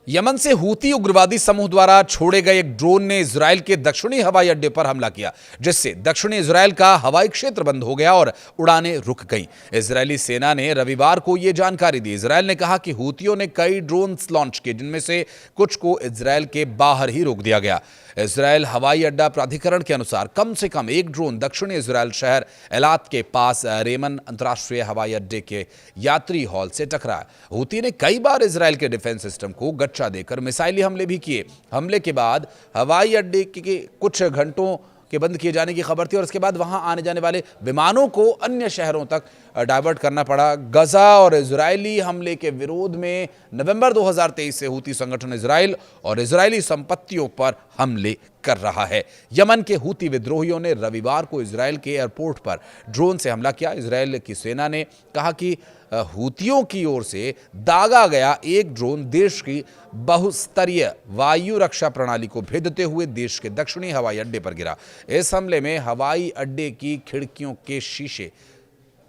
Yemen से Houthi उग्रवादी समूह द्वारा छोड़े गए एक ड्रोन ने इजराइल के दक्षिणी हवाई अड्डे पर हमला किया, जिससे दक्षिणी इजराइल का हवाई क्षेत्र बंद हो गया और उड़ानें रुक गईं। इजरायली सेना ने रविवार को यह जानकारी दी। इजराइल ने कहा कि हूतियों ने कई ड्रोन्स लॉन्च किए, जिनमें से कुछ को इजराइल के बाहर ही रोक दिया गया। इजराइल हवाई अड्डा प्राधिकरण के अनुसार कम से कम एक ड्रोन दक्षिणी इजराइल शहर एलात के पास रेमन अंतर्राष्ट्रीय हवाई अड्डे के यात्री हॉल से टकरा। हूती ने कई बार इजराइल के डिफेंस सिस्टम को गच्चा देकर मिसाइली हमले भी किए। हमले के बाद हवाई अड्डे के कुछ घंटों के बंद किए जाने की खबर थी और इसके बाद वहां आने जाने वाले विमानों को अन्य शहरों तक डाइवर्ट करना पड़ा। गजा और इजरायली हमले के विरोध में नवंबर 2023 से हूती संगठन इजराइल और इजरायली संपत्तियों पर हमले कर रहा है। यमन के हूती विद्रोहियों ने रविवार को इजराइल के एयरपोर्ट पर ड्रोन से हमला किया। इजराइल की सेना ने कहा कि हूतियों की ओर से दागा गया एक ड्रोन देश की बहुस्तरीय वायु रक्षा प्रणाली को भेदते हुए देश के दक्षिणी हवाई अड्डे पर गिरा। इस हमले में हवाई अड्डे की खिड़कियों के शीशे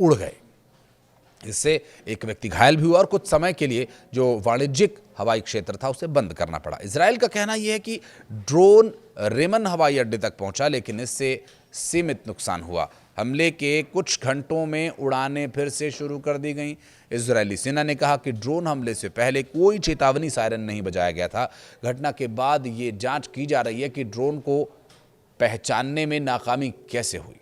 उड़ गए। इससे एक व्यक्ति घायल भी हुआ और कुछ समय के लिए जो वाणिज्यिक हवाई क्षेत्र था उसे बंद करना पड़ा। इजराइल का कहना यह है कि ड्रोन रेमन हवाई अड्डे तक पहुंचा, लेकिन इससे सीमित नुकसान हुआ। हमले के कुछ घंटों में उड़ानें फिर से शुरू कर दी गईं। इजरायली सेना ने कहा कि ड्रोन हमले से पहले कोई चेतावनी सायरन नहीं बजाया गया था। घटना के बाद ये जांच की जा रही है कि ड्रोन को पहचानने में नाकामी कैसे हुई,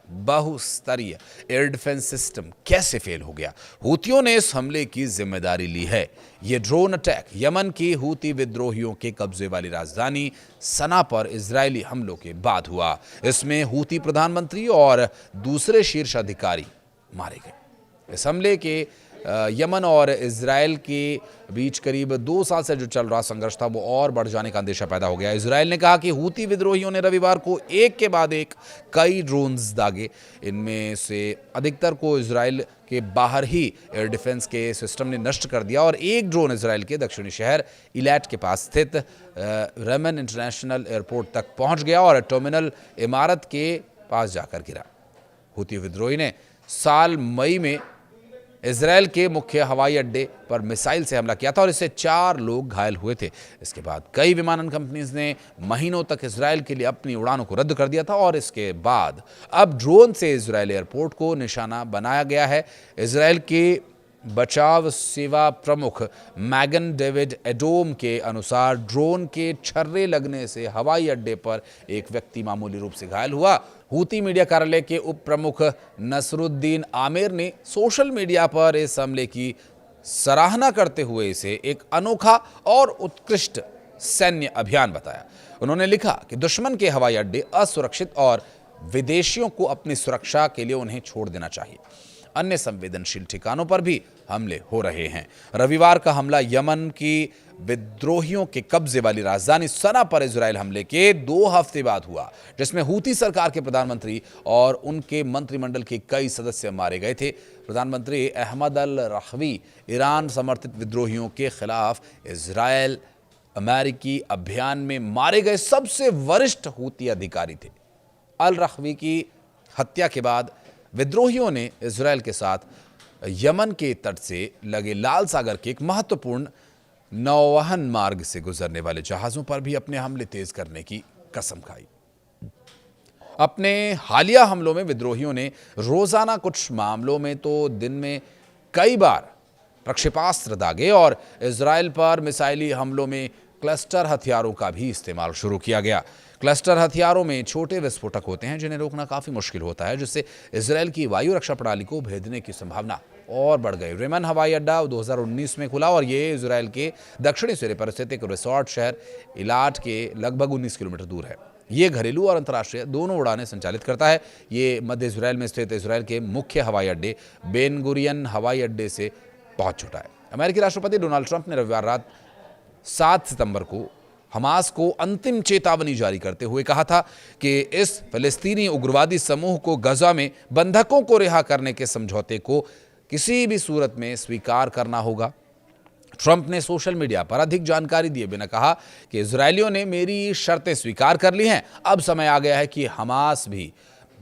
बहुस्तरीय एयर डिफेंस सिस्टम कैसे फेल हो गया। हूतियों ने इस हमले की जिम्मेदारी ली है। यह ड्रोन अटैक यमन की हूती विद्रोहियों के कब्जे वाली राजधानी सना पर इजरायली हमलों के बाद हुआ। इसमें हूती प्रधानमंत्री और दूसरे शीर्ष अधिकारी मारे गए। इस हमले के यमन और इजराइल के बीच करीब 2 साल से जो चल रहा संघर्ष था वो और बढ़ जाने का अंदेशा पैदा हो गया। इजराइल ने कहा कि हूती विद्रोहियों ने रविवार को एक के बाद एक कई ड्रोन्स दागे। इनमें से अधिकतर को इजराइल के बाहर ही एयर डिफेंस के सिस्टम ने नष्ट कर दिया और एक ड्रोन इजराइल के दक्षिणी शहर इलाट के पास स्थित रेमन इंटरनेशनल एयरपोर्ट तक पहुंच गया और टर्मिनल इमारत के पास जाकर गिरा। हूती विद्रोही ने साल मई में इजराइल के मुख्य हवाई अड्डे पर मिसाइल से हमला किया था और इससे 4 लोग घायल हुए थे। इसके बाद कई विमानन कंपनीज ने महीनों तक इजराइल के लिए अपनी उड़ानों को रद्द कर दिया था और इसके बाद अब ड्रोन से इजराइल एयरपोर्ट को निशाना बनाया गया है। इजराइल के बचाव सेवा प्रमुख मैगन डेविड एडोम के अनुसार ड्रोन के छर्रे लगने से हवाई अड्डे पर एक व्यक्ति मामूली रूप से घायल हुआ। हूती मीडिया कार्यालय के उप प्रमुख नसरुद्दीन आमिर ने सोशल मीडिया पर इस हमले की सराहना करते हुए इसे एक अनोखा और उत्कृष्ट सैन्य अभियान बताया। उन्होंने लिखा कि दुश्मन के हवाई अड्डे असुरक्षित और विदेशियों को अपनी सुरक्षा के लिए उन्हें छोड़ देना चाहिए। अन्य संवेदनशील ठिकानों पर भी हमले हो रहे हैं। रविवार का हमला यमन की विद्रोहियों के कब्जे वाली राजधानी सना पर इजराइल हमले के 2 हफ्ते बाद हुआ, जिसमें हूती सरकार के प्रधानमंत्री और उनके मंत्रिमंडल के कई सदस्य मारे गए थे। प्रधानमंत्री अहमद अल रहवी ईरान समर्थित विद्रोहियों के खिलाफ इजराइल अमेरिकी अभियान में मारे गए सबसे वरिष्ठ हूती अधिकारी थे। अल रहवी की हत्या के बाद विद्रोहियों ने इजराइल के साथ यमन के तट से लगे लाल सागर के एक महत्वपूर्ण नौवहन मार्ग से गुजरने वाले जहाजों पर भी अपने हमले तेज करने की कसम खाई। अपने हालिया हमलों में विद्रोहियों ने रोजाना कुछ मामलों में तो दिन में कई बार प्रक्षेपास्त्र दागे और इजराइल पर मिसाइली हमलों में क्लस्टर हथियारों का भी इस्तेमाल शुरू किया गया। क्लस्टर हथियारों में छोटे विस्फोटक होते हैं जिन्हें रोकना काफी मुश्किल होता है, जिससे इजराइल की वायु रक्षा प्रणाली को भेदने की संभावना और बढ़ गई। रेमन हवाई अड्डा 2019 में खुला और ये इजराइल के दक्षिणी सिरे पर स्थित एक रिसोर्ट शहर इलाट के लगभग 19 किलोमीटर दूर है। ये घरेलू और अंतर्राष्ट्रीय दोनों उड़ानें संचालित करता है। ये मध्य इजराइल में स्थित इजराइल के मुख्य हवाई अड्डे बेन गुरियन हवाई अड्डे से बहुत छोटा है। अमेरिकी राष्ट्रपति डोनाल्ड ट्रंप ने रविवार रात 7 सितंबर को हमास को अंतिम चेतावनी जारी करते हुए कहा था कि इस फिलिस्तीनी उग्रवादी समूह को गजा में बंधकों को रिहा करने के समझौते को किसी भी सूरत में स्वीकार करना होगा। ट्रंप ने सोशल मीडिया पर अधिक जानकारी दिए बिना कहा कि इजरायलियों ने मेरी शर्तें स्वीकार कर ली हैं, अब समय आ गया है कि हमास भी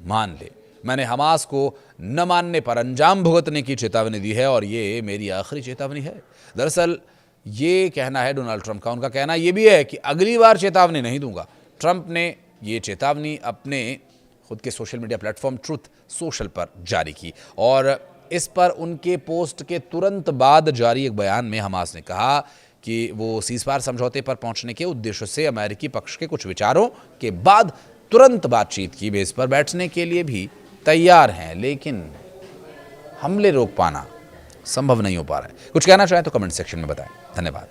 मान ले। मैंने हमास को न मानने पर अंजाम भुगतने की चेतावनी दी है और ये मेरी आखिरी चेतावनी है। दरअसल ये कहना है डोनाल्ड ट्रंप का। उनका कहना ये भी है कि अगली बार चेतावनी नहीं दूंगा। ट्रंप ने ये चेतावनी अपने खुद के social media platform truth social पर जारी की और इस पर उनके पोस्ट के तुरंत बाद जारी एक बयान में हमास ने कहा कि वो सीज़फायर समझौते पर पहुंचने के उद्देश्य से अमेरिकी पक्ष के कुछ विचारों के बाद तुरंत बातचीत की बेस पर बैठने के लिए भी तैयार हैं, लेकिन हमले रोक पाना संभव नहीं हो पा रहा है। कुछ कहना चाहें तो कमेंट सेक्शन में बताएं। धन्यवाद।